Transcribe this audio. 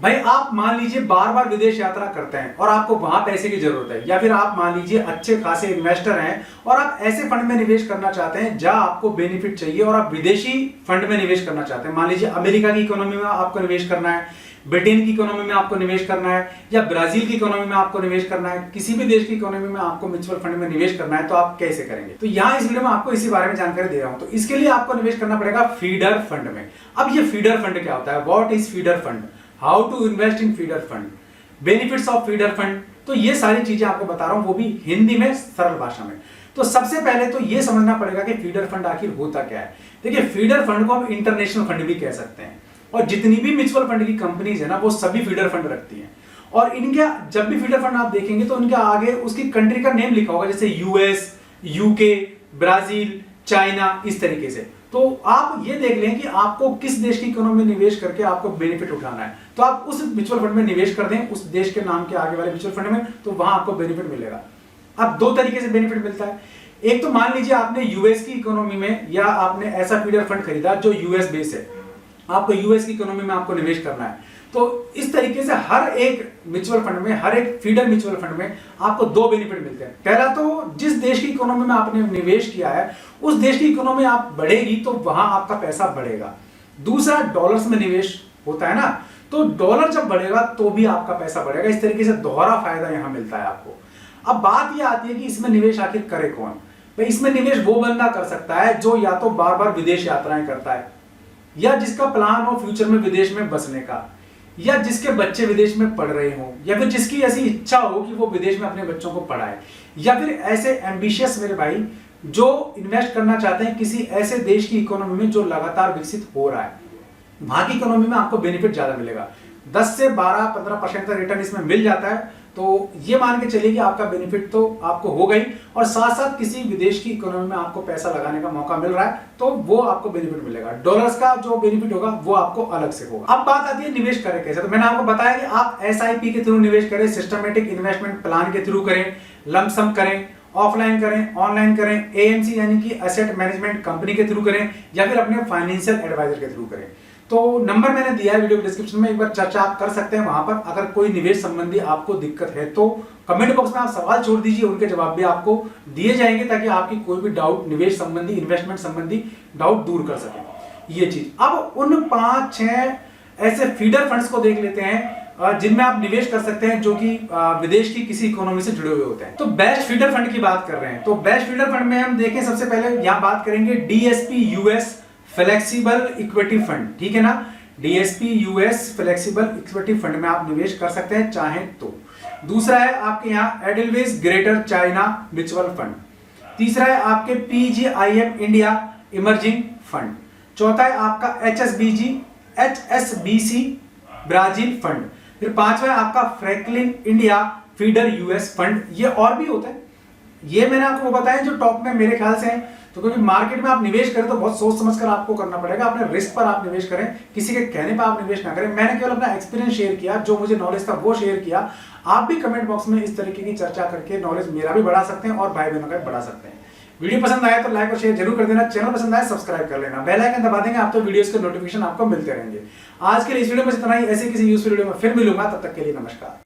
भाई आप मान लीजिए बार बार विदेश यात्रा करते हैं और आपको वहां पैसे की जरूरत है, या फिर आप मान लीजिए अच्छे खासे इन्वेस्टर हैं और आप ऐसे फंड में निवेश करना चाहते हैं जहां आपको बेनिफिट चाहिए और आप विदेशी फंड में निवेश करना चाहते हैं। मान लीजिए अमेरिका की इकोनॉमी में आपको निवेश करना है, ब्रिटेन की इकोनॉमी में आपको निवेश करना है, या ब्राजील की इकोनॉमी में आपको निवेश करना है, किसी भी देश की इकोनॉमी में आपको म्यूचुअल फंड में निवेश करना है, तो आप कैसे करेंगे? तो यहाँ इस वीडियो में आपको इसी बारे में जानकारी दे रहा हूं। तो इसके लिए आपको निवेश करना पड़ेगा फीडर फंड में। अब ये फीडर फंड क्या होता है? What is feeder fund, how to invest in feeder fund, benefits of feeder fund, तो ये सारी चीजें आपको बता रहा हूं, वो भी हिंदी में, सरल भाषा में। तो सबसे पहले तो ये समझना पड़ेगा कि फीडर फंड आखिर होता क्या है। देखिए, फीडर फंड को हम इंटरनेशनल फंड भी कह सकते हैं, और जितनी भी म्यूचुअल फंड की कंपनीज है ना, वो सभी फीडर फंड रखती हैं। और इनके जब भी फीडर फंड आप देखेंगे तो उनके आगे उसकी कंट्री का नेम लिखा होगा, जैसे यूएस, यूके, ब्राजील, चाइना, इस तरीके से। तो आप ये देख लें कि आपको किस देश की इकोनॉमी में निवेश करके आपको बेनिफिट उठाना है, तो आप उस म्यूचुअल फंड में निवेश कर दें, उस देश के नाम के आगे वाले म्यूचुअल फंड में, तो वहां आपको बेनिफिट मिलेगा। अब दो तरीके से बेनिफिट मिलता है। एक तो मान लीजिए आपने यूएस की इकोनॉमी में, या आपने ऐसा फीडर फंड खरीदा जो यूएस बेस है, आपको यूएस की इकोनॉमी में आपको निवेश करना है, तो इस तरीके से हर एक म्यूचुअल फंड में, हर एक फीडर म्यूचुअल फंड में आपको दो बेनिफिट मिलते हैं। पहला तो जिस देश की इकोनॉमी में आपने निवेश किया है, उस देश की इकोनॉमी आप बढ़ेगी तो वहां आपका पैसा बढ़ेगा। दूसरा, डॉलर्स में निवेश होता है ना, तो डॉलर जब बढ़ेगा तो भी आपका पैसा बढ़ेगा। इस तरीके से दोहरा फायदा यहां मिलता है आपको। अब बात यह आती है कि इसमें निवेश आखिर करे कौन? भाई, इसमें निवेश वो बंदा कर सकता है जो या तो बार बार विदेश यात्राएं करता है, या जिसका प्लान हो फ्यूचर में विदेश में बसने का, या जिसके बच्चे विदेश में पढ़ रहे हो, या फिर जिसकी ऐसी इच्छा हो कि वो विदेश में अपने बच्चों को पढ़ाए, या फिर ऐसे एम्बिशियस मेरे भाई जो इन्वेस्ट करना चाहते हैं किसी ऐसे देश की इकोनॉमी में जो लगातार विकसित हो रहा है, वहां की इकोनॉमी में आपको बेनिफिट ज्यादा मिलेगा। 10 से 12-15% का रिटर्न इसमें मिल जाता है, तो ये मान के चलिए कि आपका बेनिफिट तो आपको हो गई, और साथ साथ किसी विदेश की इकोनॉमी में आपको पैसा लगाने का मौका मिल रहा है, तो वो आपको बेनिफिट मिलेगा। डॉलर्स का जो बेनिफिट होगा वो आपको अलग से होगा। अब बात आती है निवेश करें कैसे। तो मैंने आपको बताया कि आप एसआईपी के थ्रू निवेश करें, सिस्टमेटिक इन्वेस्टमेंट प्लान के थ्रू करें, लमसम करें, ऑफलाइन करें, ऑनलाइन करें, एएमसी यानी कि एसेट मैनेजमेंट कंपनी के थ्रू करें, या फिर अपने फाइनेंशियल एडवाइजर के थ्रू करें। तो नंबर मैंने दिया है वीडियो के डिस्क्रिप्शन में, एक बार चर्चा आप कर सकते हैं वहां पर। अगर कोई निवेश संबंधी आपको दिक्कत है तो कमेंट बॉक्स में आप सवाल छोड़ दीजिए, उनके जवाब भी आपको दिए जाएंगे, ताकि आपकी कोई भी डाउट, निवेश संबंधी, इन्वेस्टमेंट संबंधी डाउट दूर कर सके ये चीज। अब उन 5-6 ऐसे फीडर फंड्स को देख लेते हैं जिनमें आप निवेश कर सकते हैं, जो कि विदेश की किसी इकोनॉमी से जुड़े हुए होते हैं। तो बेस्ट फीडर फंड की बात कर रहे हैं, तो बेस्ट फीडर फंड में हम देखें, सबसे पहले यहां बात करेंगे DSP US flexible equity fund, ठीक है ना। DSP US flexible equity fund में आप निवेश कर सकते हैं चाहें तो। दूसरा है आपके यहाँ एडलवेज ग्रेटर चाइना म्यूचुअल फंड। तीसरा है आपके पीजीआईएम इंडिया इमर्जिंग फंड। चौथा है आपका एचएसबीसी ब्राजील फंड। फिर पांचवा है आपका Franklin India feeder US fund. ये और भी होता है, ये मैंने आपको बताया जो टॉप में मेरे ख्याल से है। तो क्योंकि मार्केट में आप निवेश करें तो बहुत सोच समझकर आपको करना पड़ेगा, अपने रिस्क पर आप निवेश करें, किसी के कहने पर आप निवेश ना करें। मैंने केवल अपना एक्सपीरियंस शेयर किया, जो मुझे नॉलेज था वो शेयर किया। आप भी कमेंट बॉक्स में इस तरीके की चर्चा करके नॉलेज मेरा भी बढ़ा सकते हैं और भाई बहनों का भी बढ़ा सकते हैं। वीडियो पसंद आया तो लाइक और शेयर जरूर कर देना, चैनल पसंद आया सब्सक्राइब कर लेना, बेल आइकन दबा देंगे आप तो वीडियोस के नोटिफिकेशन आपको मिलते रहेंगे। आज के लिए इस वीडियो में इतना ही, ऐसे किसी यूजफुल वीडियो में फिर मिलूंगा, तब तक के लिए नमस्कार।